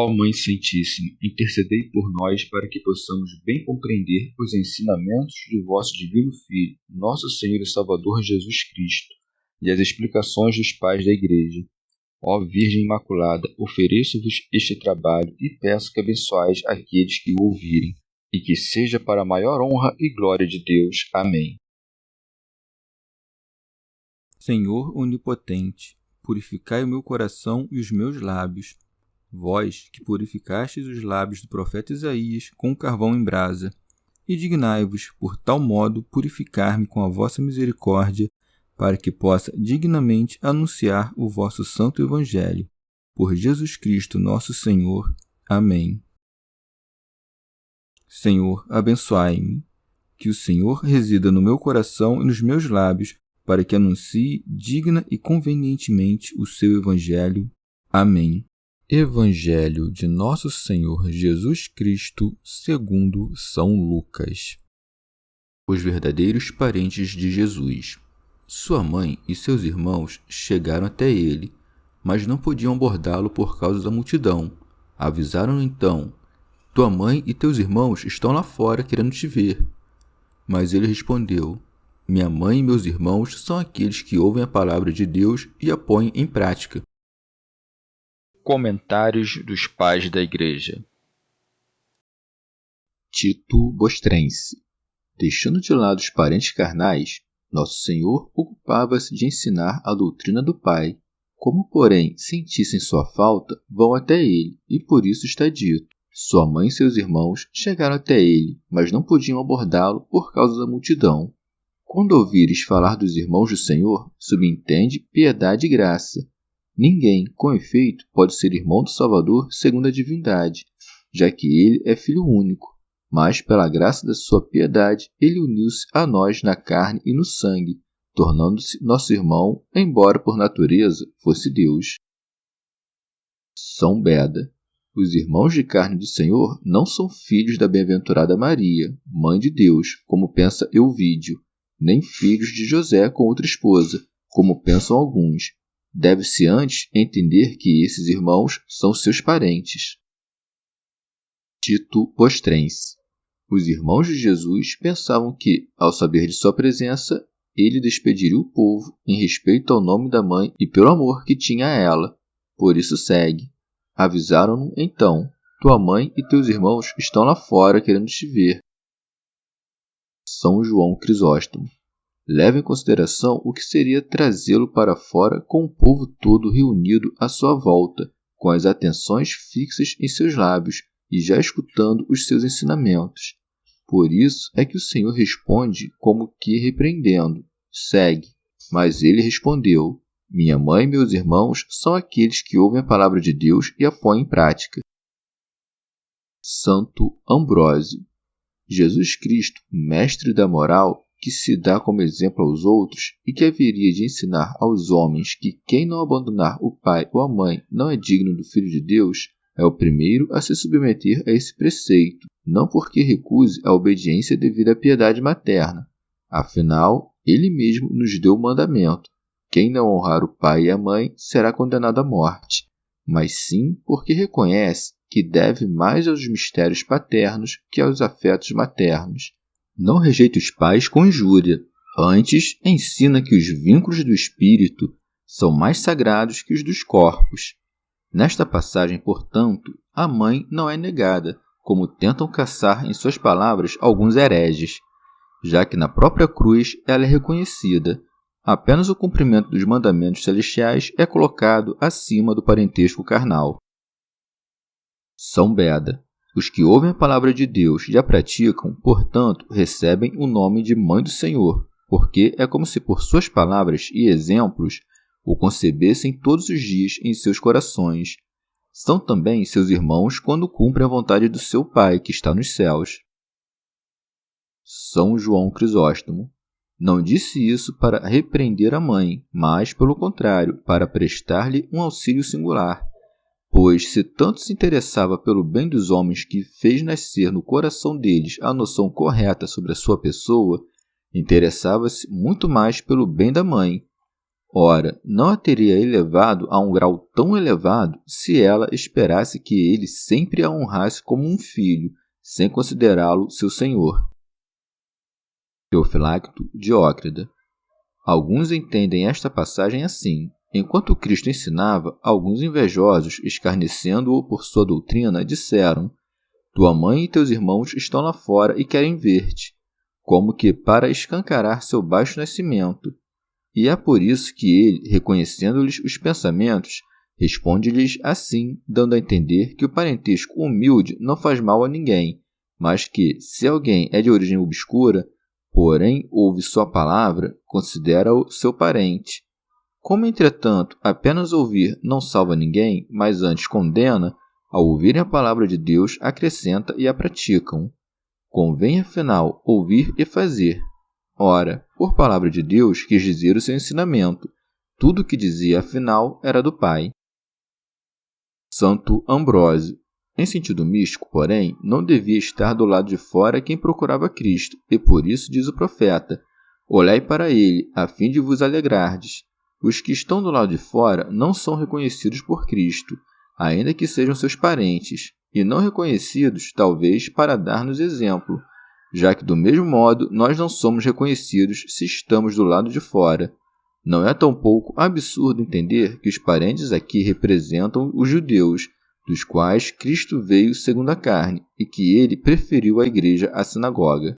Ó Mãe Santíssima, intercedei por nós para que possamos bem compreender os ensinamentos de vosso Divino Filho, nosso Senhor e Salvador Jesus Cristo, e as explicações dos pais da Igreja. Ó Virgem Imaculada, ofereço-vos este trabalho e peço que abençoeis aqueles que o ouvirem, e que seja para a maior honra e glória de Deus. Amém. Senhor onipotente, purificai o meu coração e os meus lábios. Vós, que purificastes os lábios do profeta Isaías com carvão em brasa, e dignai-vos, por tal modo, purificar-me com a vossa misericórdia, para que possa dignamente anunciar o vosso santo Evangelho. Por Jesus Cristo nosso Senhor. Amém. Senhor, abençoai-me. Que o Senhor resida no meu coração e nos meus lábios, para que anuncie digna e convenientemente o seu Evangelho. Amém. Evangelho de Nosso Senhor Jesus Cristo segundo São Lucas. Os verdadeiros parentes de Jesus. Sua mãe e seus irmãos chegaram até ele, mas não podiam abordá-lo por causa da multidão. Avisaram-no então: tua mãe e teus irmãos estão lá fora querendo te ver. Mas ele respondeu: minha mãe e meus irmãos são aqueles que ouvem a palavra de Deus e a põem em prática. Comentários dos Pais da Igreja. Tito Bostrense. Deixando de lado os parentes carnais, Nosso Senhor ocupava-se de ensinar a doutrina do Pai. Como, porém, sentissem sua falta, vão até ele, e por isso está dito: sua mãe e seus irmãos chegaram até ele, mas não podiam abordá-lo por causa da multidão. Quando ouvires falar dos irmãos do Senhor, subentende piedade e graça. Ninguém, com efeito, pode ser irmão do Salvador segundo a divindade, já que ele é filho único, mas, pela graça da sua piedade, ele uniu-se a nós na carne e no sangue, tornando-se nosso irmão, embora por natureza fosse Deus. São Beda. Os irmãos de carne do Senhor não são filhos da bem-aventurada Maria, mãe de Deus, como pensa Euvídio, nem filhos de José com outra esposa, como pensam alguns. Deve-se antes entender que esses irmãos são seus parentes. Tito Bostrense. Os irmãos de Jesus pensavam que, ao saber de sua presença, ele despediria o povo em respeito ao nome da mãe e pelo amor que tinha a ela. Por isso segue. Avisaram-no então: tua mãe e teus irmãos estão lá fora querendo te ver. São João Crisóstomo. Leva em consideração o que seria trazê-lo para fora com o povo todo reunido à sua volta, com as atenções fixas em seus lábios e já escutando os seus ensinamentos. Por isso é que o Senhor responde como que repreendendo: segue. Mas ele respondeu: minha mãe e meus irmãos são aqueles que ouvem a palavra de Deus e a põem em prática. Santo Ambrósio. Jesus Cristo, mestre da moral, que se dá como exemplo aos outros e que haveria de ensinar aos homens que quem não abandonar o pai ou a mãe não é digno do Filho de Deus, é o primeiro a se submeter a esse preceito, não porque recuse a obediência devido à piedade materna. Afinal, ele mesmo nos deu o mandamento: quem não honrar o pai e a mãe será condenado à morte, mas sim porque reconhece que deve mais aos mistérios paternos que aos afetos maternos. Não rejeita os pais com injúria, antes ensina que os vínculos do espírito são mais sagrados que os dos corpos. Nesta passagem, portanto, a mãe não é negada, como tentam caçar em suas palavras alguns hereges, já que na própria cruz ela é reconhecida. Apenas o cumprimento dos mandamentos celestiais é colocado acima do parentesco carnal. São Beda. Os que ouvem a palavra de Deus e a praticam, portanto, recebem o nome de Mãe do Senhor, porque é como se por suas palavras e exemplos o concebessem todos os dias em seus corações. São também seus irmãos quando cumprem a vontade do seu Pai que está nos céus. São João Crisóstomo. Não disse isso para repreender a mãe, mas, pelo contrário, para prestar-lhe um auxílio singular. Pois, se tanto se interessava pelo bem dos homens que fez nascer no coração deles a noção correta sobre a sua pessoa, interessava-se muito mais pelo bem da mãe. Ora, não a teria elevado a um grau tão elevado se ela esperasse que ele sempre a honrasse como um filho, sem considerá-lo seu senhor. Teofilacto Diócrida. Alguns entendem esta passagem assim. Enquanto Cristo ensinava, alguns invejosos, escarnecendo-o por sua doutrina, disseram: Tua mãe e teus irmãos estão lá fora e querem ver-te, como que para escancarar seu baixo nascimento. E é por isso que ele, reconhecendo-lhes os pensamentos, responde-lhes assim, dando a entender que o parentesco humilde não faz mal a ninguém, mas que, se alguém é de origem obscura, porém ouve sua palavra, considera-o seu parente. Como, entretanto, apenas ouvir não salva ninguém, mas antes condena, ao ouvirem a palavra de Deus, acrescenta e a praticam. Convém, afinal, ouvir e fazer. Ora, por palavra de Deus quis dizer o seu ensinamento. Tudo o que dizia, afinal, era do Pai. Santo Ambrósio. Em sentido místico, porém, não devia estar do lado de fora quem procurava Cristo, e por isso diz o profeta: Olhai para ele, a fim de vos alegrardes. Os que estão do lado de fora não são reconhecidos por Cristo, ainda que sejam seus parentes, e não reconhecidos, talvez, para dar-nos exemplo, já que, do mesmo modo, nós não somos reconhecidos se estamos do lado de fora. Não é tampouco absurdo entender que os parentes aqui representam os judeus, dos quais Cristo veio segundo a carne, e que ele preferiu a igreja à sinagoga.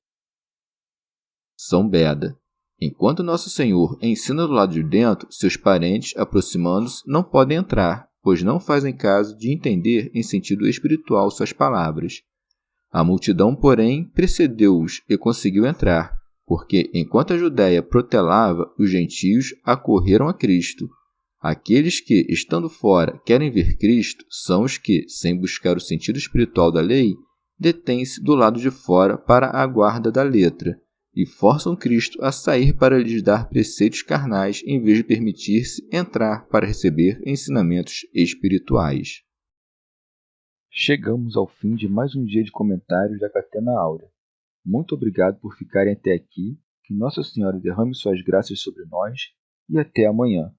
São Beda. Enquanto Nosso Senhor ensina do lado de dentro, seus parentes, aproximando-se, não podem entrar, pois não fazem caso de entender em sentido espiritual suas palavras. A multidão, porém, precedeu-os e conseguiu entrar, porque, enquanto a Judéia protelava, os gentios acorreram a Cristo. Aqueles que, estando fora, querem ver Cristo, são os que, sem buscar o sentido espiritual da lei, detêm-se do lado de fora para a guarda da letra, e forçam Cristo a sair para lhes dar preceitos carnais em vez de permitir-se entrar para receber ensinamentos espirituais. Chegamos ao fim de mais um dia de comentários da Catena Áurea. Muito obrigado por ficarem até aqui, que Nossa Senhora derrame suas graças sobre nós e até amanhã.